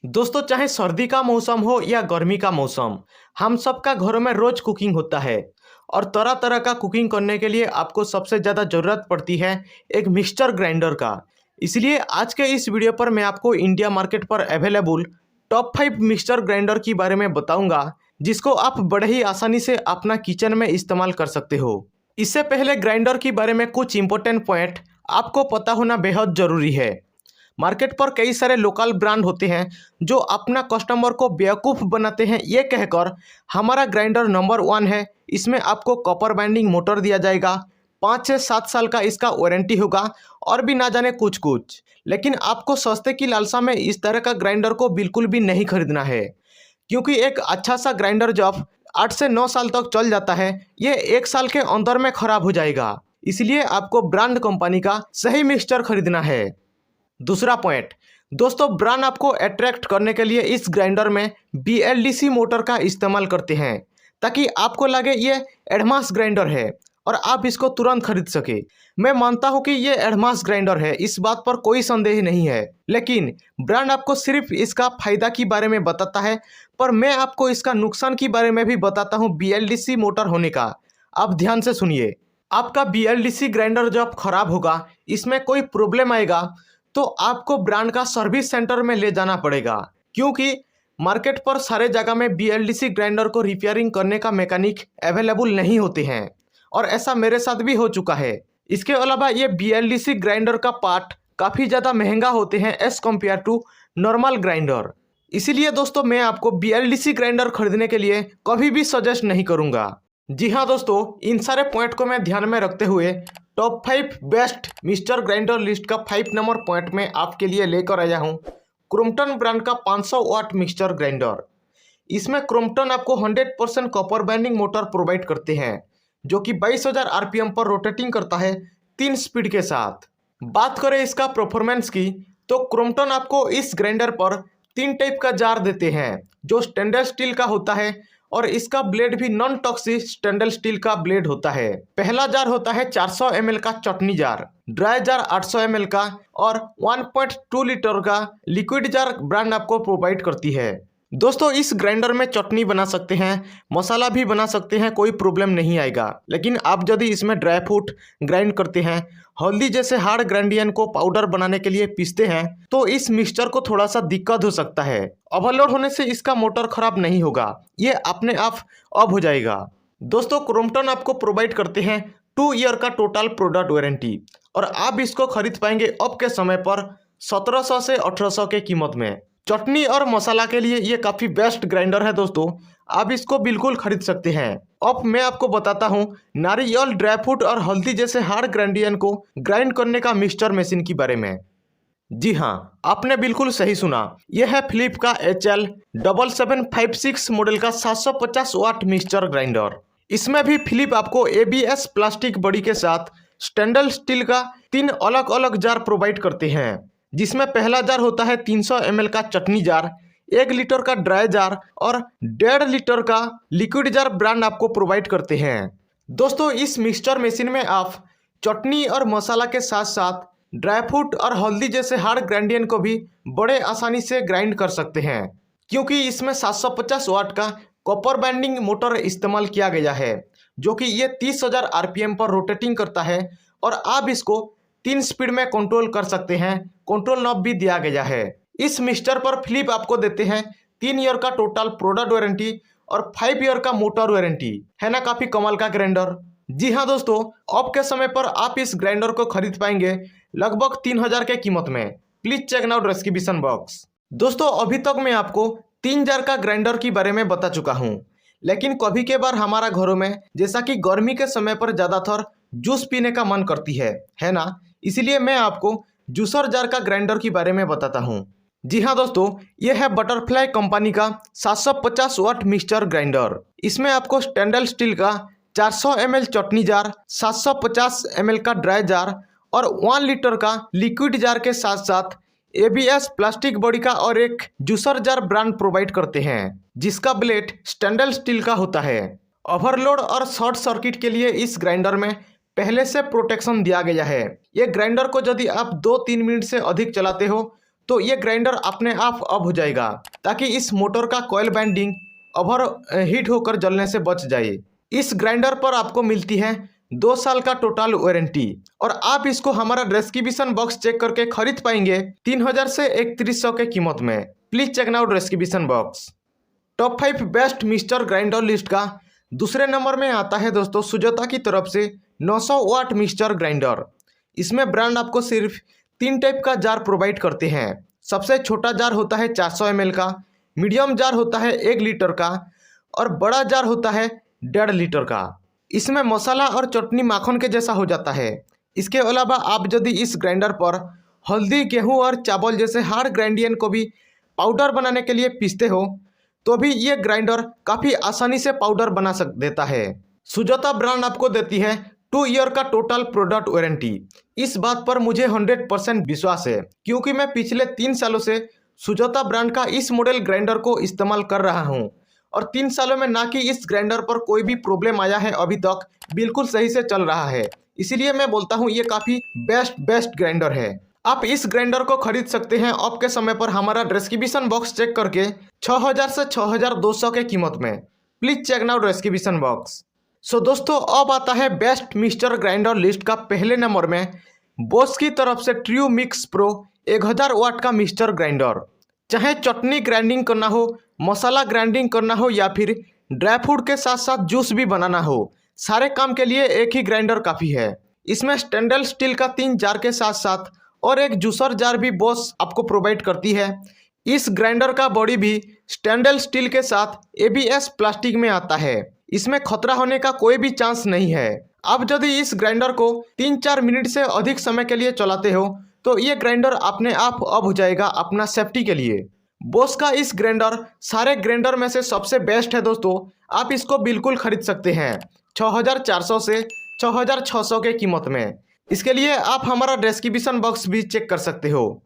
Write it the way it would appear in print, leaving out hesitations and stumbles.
दोस्तों, चाहे सर्दी का मौसम हो या गर्मी का मौसम, हम सबका घरों में रोज कुकिंग होता है। और तरह तरह का कुकिंग करने के लिए आपको सबसे ज़्यादा ज़रूरत पड़ती है एक मिक्सचर ग्राइंडर का। इसलिए आज के इस वीडियो पर मैं आपको इंडिया मार्केट पर अवेलेबल टॉप 5 मिक्सचर ग्राइंडर के बारे में बताऊंगा, जिसको आप बड़े ही आसानी से अपना किचन में इस्तेमाल कर सकते हो। इससे पहले ग्राइंडर के बारे में कुछ इंपॉर्टेंट पॉइंट आपको पता होना बेहद ज़रूरी है। मार्केट पर कई सारे लोकल ब्रांड होते हैं जो अपना कस्टमर को बेवकूफ़ बनाते हैं ये कहकर हमारा ग्राइंडर नंबर 1 है। इसमें आपको कॉपर बाइंडिंग मोटर दिया जाएगा, 5 से 7 साल का इसका वारंटी होगा और भी ना जाने कुछ कुछ। लेकिन आपको सस्ते की लालसा में इस तरह का ग्राइंडर को बिल्कुल भी नहीं खरीदना है, क्योंकि एक अच्छा सा ग्राइंडर जब 8 से 9 साल तक चल जाता है, ये 1 साल के अंदर में खराब हो जाएगा। इसलिए आपको ब्रांड कंपनी का सही मिक्सचर खरीदना है। दूसरा पॉइंट, दोस्तों, ब्रांड आपको अट्रैक्ट करने के लिए इस ग्राइंडर में BLDC मोटर का इस्तेमाल करते हैं, ताकि आपको लगे ये एडवांस ग्राइंडर है और आप इसको तुरंत खरीद सके। मैं मानता हूं कि ये एडवांस ग्राइंडर है, इस बात पर कोई संदेह नहीं है, लेकिन ब्रांड आपको सिर्फ इसका फायदा के बारे में बताता है, पर मैं आपको इसका नुकसान के बारे में भी बताता हूँ BLDC मोटर होने का। आप ध्यान से सुनिए। आपका BLDC ग्राइंडर जब खराब होगा, इसमें कोई प्रॉब्लम आएगा, तो आपको ब्रांड का सर्विस सेंटर में ले जाना पड़ेगा, क्योंकि मार्केट पर सारे जगह में BLDC ग्राइंडर को रिपेयरिंग करने का मैकेनिक अवेलेबल नहीं होते हैं, और ऐसा मेरे साथ भी हो चुका है। इसके अलावा ये BLDC ग्राइंडर का पार्ट काफ़ी ज़्यादा महंगा होते हैं as compare to normal grinder. इसीलिए दोस्तों, मैं आपको BLDC ग्राइंडर खरीदने के लिए कभी भी सजेस्ट नहीं करूँगा। जी हाँ दोस्तों, इन सारे पॉइंट को मैं ध्यान में रखते हुए top 5 best mixture grinder list का 5 नंबर पॉइंट में आपके लिए लेकर आया हूँ क्रॉम्पटन ब्रांड का 500 वाट मिक्सचर ग्राइंडर। इसमें क्रॉम्पटन आपको 100% कॉपर बाइंडिंग मोटर प्रोवाइड करते हैं, जो कि 22,000 RPM पर रोटेटिंग करता है 3 स्पीड के साथ। बात करें इसका परफॉर्मेंस की, तो क्रॉम्पटन आपको इस ग्राइंडर पर 3 टाइप का जार देते हैं, जो स्टेनलेस स्टील का होता है, और इसका ब्लेड भी नॉन टॉक्सिक स्टेनलेस स्टील का ब्लेड होता है। पहला जार होता है 400 ml का चटनी जार, ड्राई जार 800 ml का, और 1.2 लीटर का लिक्विड जार ब्रांड आपको प्रोवाइड करती है। दोस्तों, इस ग्राइंडर में चटनी बना सकते हैं, मसाला भी बना सकते हैं, कोई प्रॉब्लम नहीं आएगा। लेकिन आप यदि इसमें ड्राई फ्रूट ग्राइंड करते हैं, हल्दी जैसे हार्ड ग्रेडिएंट को पाउडर बनाने के लिए पीसते हैं, तो इस मिक्सचर को थोड़ा सा दिक्कत हो सकता है। ओवरलोड होने से इसका मोटर खराब नहीं होगा, ये अपने आप ऑफ हो जाएगा। दोस्तों, क्रॉम्पटन आपको प्रोवाइड करते हैं 2 ईयर का टोटल प्रोडक्ट वारंटी, और आप इसको खरीद पाएंगे अब के समय पर 1700 से 1800 के कीमत में। चटनी और मसाला के लिए ये काफ़ी बेस्ट ग्राइंडर है दोस्तों, आप इसको बिल्कुल खरीद सकते हैं। अब मैं आपको बताता हूँ नारियल, ड्राई फ्रूट और हल्दी जैसे हार्ड ग्रेडिएंट को ग्राइंड करने का मिक्सचर मशीन के बारे में। जी हाँ, आपने बिल्कुल सही सुना, यह है फिलिप का HL7756 मॉडल का 750 वाट मिक्सचर ग्राइंडर। इसमें भी फिलिप आपको ABS प्लास्टिक बॉडी के साथ स्टेनलेस स्टील का 3 अलग अलग जार प्रोवाइड करते हैं, जिसमें पहला जार होता है 300 ml का चटनी जार, 1 लीटर का ड्राई जार और 1.5 लीटर का लिक्विड जार ब्रांड आपको प्रोवाइड करते हैं। दोस्तों, इस मिक्सचर मशीन में आप चटनी और मसाला के साथ साथ ड्राई फ्रूट और हल्दी जैसे हार्ड ग्रेडिएंट को भी बड़े आसानी से ग्राइंड कर सकते हैं, क्योंकि इसमें 750 वाट का कॉपर बाइंडिंग मोटर इस्तेमाल किया गया है, जो कि ये 30,000 RPM पर रोटेटिंग करता है, और आप इसको 3 स्पीड में कंट्रोल कर सकते हैं। कंट्रोल नॉब भी दिया गया है। इस मिक्सचर पर फिलिप आपको देते हैं 3 ईयर का टोटल प्रोडक्ट वारंटी और 5 ईयर का मोटर वारंटी। है ना काफ़ी कमाल का ग्राइंडर। जी हाँ दोस्तों, अब के समय पर आप इस ग्राइंडर को खरीद पाएंगे लगभग 3000 के कीमत में। Please check out description box. दोस्तों, अभी तक मैं आपको 3 जार का ग्राइंडर के बारे में बता चुका हूँ, लेकिन कभी के बार हमारा घरों में जैसा कि गर्मी के समय पर ज़्यादातर जूस पीने का मन करती है ना, इसलिए मैं आपको जूसर जार का ग्राइंडर के बारे में बताता हूँ। जी हाँ दोस्तों, यह है बटरफ्लाई कंपनी का 750 वाट मिक्सचर ग्राइंडर। इसमें आपको स्टेनलेस स्टील का 400 ml चटनी जार, 750 ml का ड्राई जार और 1 लीटर का लिक्विड जार के साथ साथ ABS प्लास्टिक बॉडी का और एक जूसर जार ब्रांड प्रोवाइड करते हैं, जिसका ब्लेड स्टेनलेस स्टील का होता है। ओवरलोड और शॉर्ट सर्किट के लिए इस ग्राइंडर में पहले से प्रोटेक्शन दिया गया है। ये ग्राइंडर को यदि आप 2-3 मिनट से अधिक चलाते हो तो ये ग्राइंडर अपने आप ऑफ हो जाएगा, ताकि इस मोटर का कॉइल बाइंडिंग ओवर हीट होकर जलने से बच जाए। इस ग्राइंडर पर आपको मिलती है 2 साल का टोटल वारंटी, और आप इसको हमारा डिस्क्रिप्शन बॉक्स चेक करके खरीद पाएंगे 3000 से 3100 के कीमत में। Please check out description box. Top 5 best mixture grinder list का दूसरे नंबर में आता है दोस्तों सुजाता की तरफ से 900 वाट मिक्सचर ग्राइंडर। इसमें ब्रांड आपको सिर्फ 3 टाइप का जार प्रोवाइड करते हैं। सबसे छोटा जार होता है 400 ml का, मीडियम जार होता है 1 लीटर का, और बड़ा जार होता है 1.5 लीटर का। इसमें मसाला और चटनी माखन के जैसा हो जाता है। इसके अलावा आप यदि इस ग्राइंडर पर हल्दी, गेहूं और चावल जैसे हार्ड ग्राइंडियन को भी पाउडर बनाने के लिए पीसते हो तो भी ये ग्राइंडर काफ़ी आसानी से पाउडर बना देता है। सुजाता ब्रांड आपको देती है 2 ईयर का टोटल प्रोडक्ट वारंटी। इस बात पर मुझे 100% विश्वास है, क्योंकि मैं पिछले 3 सालों से सुजाता ब्रांड का इस मॉडल ग्राइंडर को इस्तेमाल कर रहा हूं, और 3 सालों में ना कि इस ग्राइंडर पर कोई भी प्रॉब्लम आया है, अभी तक बिल्कुल सही से चल रहा है। इसीलिए मैं बोलता हूं ये काफ़ी बेस्ट ग्राइंडर है। आप इस ग्राइंडर को खरीद सकते हैं ऑफ के समय पर हमारा डिस्क्रिप्शन बॉक्स चेक करके 6000 से 6200 के कीमत में। Please check out description box. So दोस्तों, अब आता है बेस्ट मिक्सचर ग्राइंडर लिस्ट का पहले नंबर में बोस की तरफ से ट्रू मिक्स प्रो 1000 वाट का मिक्सचर ग्राइंडर। चाहे चटनी ग्राइंडिंग करना हो, मसाला ग्राइंडिंग करना हो, या फिर ड्राई फ्रूट के साथ साथ जूस भी बनाना हो, सारे काम के लिए एक ही ग्राइंडर काफ़ी है। इसमें स्टेनलेस स्टील का 3 जार के साथ साथ और एक जूसर जार भी बोस आपको प्रोवाइड करती है। इस ग्राइंडर का बॉडी भी स्टेनलेस स्टील के साथ ABS प्लास्टिक में आता है। इसमें खतरा होने का कोई भी चांस नहीं है। आप यदि इस ग्राइंडर को 3-4 मिनट से अधिक समय के लिए चलाते हो तो ये ग्राइंडर अपने आप ऑफ हो जाएगा अपना सेफ्टी के लिए। बोस का इस ग्राइंडर सारे ग्राइंडर में से सबसे बेस्ट है दोस्तों। आप इसको बिल्कुल खरीद सकते हैं 6400 से 6600 के कीमत में। इसके लिए आप हमारा डिस्क्रिप्शन बॉक्स भी चेक कर सकते हो।